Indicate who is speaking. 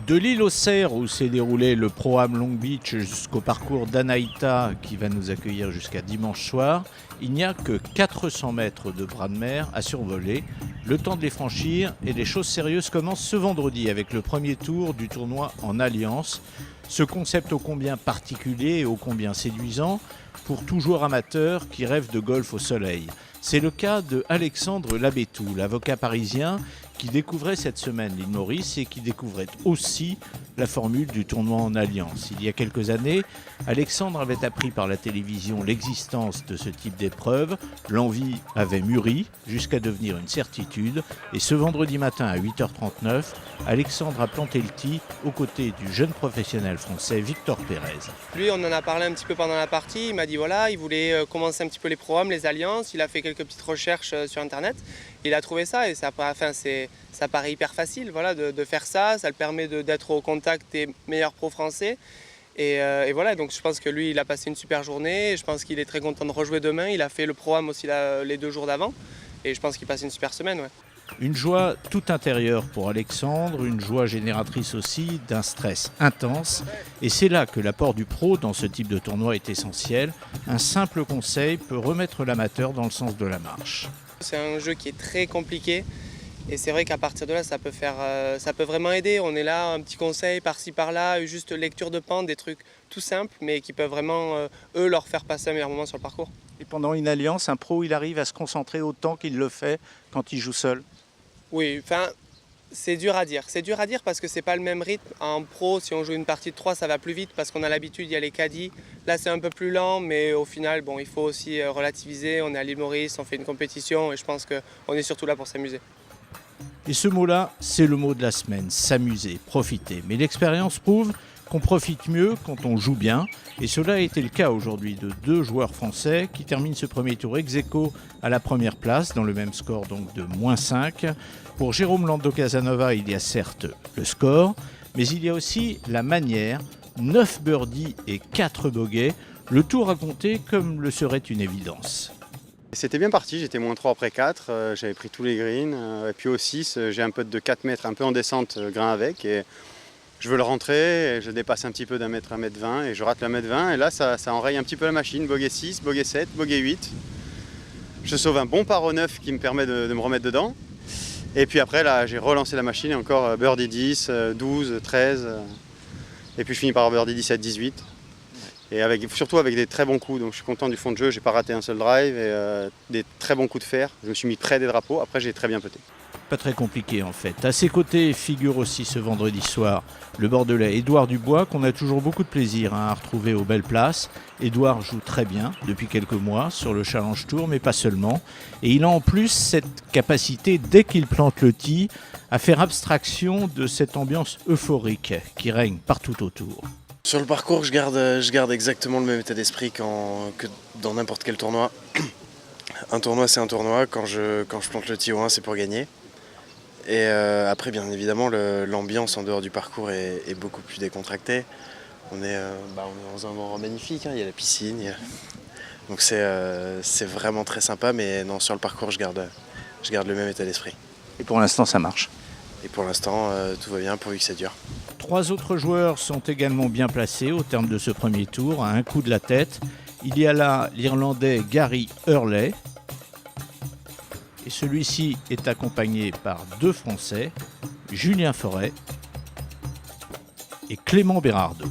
Speaker 1: De l'île aux Serres où s'est déroulé le Pro-Am Long Beach jusqu'au parcours d'Anaïta qui va nous accueillir jusqu'à dimanche soir, il n'y a que 400 mètres de bras de mer à survoler. Le temps de les franchir et les choses sérieuses commencent ce vendredi avec le premier tour du tournoi en Alliance. Ce concept ô combien particulier et ô combien séduisant pour tout joueur amateur qui rêve de golf au soleil. C'est le cas de Alexandre Labétou, l'avocat parisien qui découvrait cette semaine l'île Maurice et qui découvrait aussi la formule du tournoi en Alliance. Il y a quelques années, Alexandre avait appris par la télévision l'existence de ce type d'épreuve. L'envie avait mûri jusqu'à devenir une certitude. Et ce vendredi matin à 8h39, Alexandre a planté le tee aux côtés du jeune professionnel français Victor Pérez.
Speaker 2: Lui, on en a parlé un petit peu pendant la partie. Il m'a dit voilà, il voulait commencer un petit peu les programmes, les alliances. Il a fait quelques petites recherches sur Internet. Il a trouvé ça et ça paraît hyper facile voilà, de faire ça. Ça le permet d'être au contact des meilleurs pros français. Et voilà, donc je pense que lui, il a passé une super journée. Je pense qu'il est très content de rejouer demain. Il a fait le Pro-Am aussi les 2 jours d'avant. Et je pense qu'il passe une super semaine. Ouais.
Speaker 1: Une joie tout intérieure pour Alexandre, une joie génératrice aussi d'un stress intense. Et c'est là que l'apport du pro dans ce type de tournoi est essentiel. Un simple conseil peut remettre l'amateur dans le sens de la marche.
Speaker 2: C'est un jeu qui est très compliqué et c'est vrai qu'à partir de là, ça peut vraiment aider. On est là, un petit conseil par-ci par-là, juste lecture de pente, des trucs tout simples mais qui peuvent vraiment, eux, leur faire passer un meilleur moment sur le parcours.
Speaker 1: Et pendant une alliance, un pro, il arrive à se concentrer autant qu'il le fait quand il joue seul?
Speaker 2: Oui, enfin, c'est dur à dire. C'est dur à dire parce que c'est pas le même rythme. En pro, si on joue une partie de 3, ça va plus vite parce qu'on a l'habitude, il y a les caddies. Là, c'est un peu plus lent, mais au final, bon, il faut aussi relativiser. On est à l'île Maurice, on fait une compétition et je pense qu'on est surtout là pour s'amuser.
Speaker 1: Et ce mot-là, c'est le mot de la semaine, s'amuser, profiter. Mais l'expérience prouve qu'on profite mieux quand on joue bien. Et cela a été le cas aujourd'hui de 2 joueurs français qui terminent ce premier tour ex-aequo à la première place, dans le même score donc de -5. Pour Jérôme Lando Casanova, il y a certes le score, mais il y a aussi la manière. 9 birdies et 4 bogeys, le tout raconté comme le serait une évidence.
Speaker 3: C'était bien parti, j'étais -3 après 4, j'avais pris tous les greens, et puis au 6, j'ai un putt de 4 mètres, un peu en descente, grain avec, et je veux le rentrer, et je dépasse un petit peu d'un mètre, 1m20, et je rate le 1m20, et là ça enraye un petit peu la machine, bogey 6, bogey 7, bogey 8. Je sauve un bon par au 9 qui me permet de me remettre dedans, et puis après là j'ai relancé la machine, et encore birdie 10, 12, 13, et puis je finis par birdie 17, 18. Et surtout avec des très bons coups, donc je suis content du fond de jeu, j'ai pas raté un seul drive et des très bons coups de fer. Je me suis mis près des drapeaux, après j'ai très bien putté.
Speaker 1: Pas très compliqué en fait. À ses côtés figure aussi ce vendredi soir le Bordelais Édouard Dubois qu'on a toujours beaucoup de plaisir à retrouver aux belles places. Édouard joue très bien depuis quelques mois sur le Challenge Tour, mais pas seulement. Et il a en plus cette capacité, dès qu'il plante le tee, à faire abstraction de cette ambiance euphorique qui règne partout autour.
Speaker 4: Sur le parcours, je garde exactement le même état d'esprit que dans n'importe quel tournoi. Un tournoi, c'est un tournoi. Quand je plante le tee au 1, c'est pour gagner. Et après, bien évidemment, l'ambiance en dehors du parcours est beaucoup plus décontractée. On est dans un endroit magnifique, hein, il y a la piscine. Donc c'est vraiment très sympa, mais non, sur le parcours, je garde le même état d'esprit.
Speaker 1: Et pour l'instant, ça marche.
Speaker 4: Et pour l'instant, tout va bien, pourvu que ça dure.
Speaker 1: 3 autres joueurs sont également bien placés au terme de ce premier tour, à un coup de la tête. Il y a là l'Irlandais Gary Hurley. Et celui-ci est accompagné par 2 Français, Julien Forêt et Clément Bérardeau.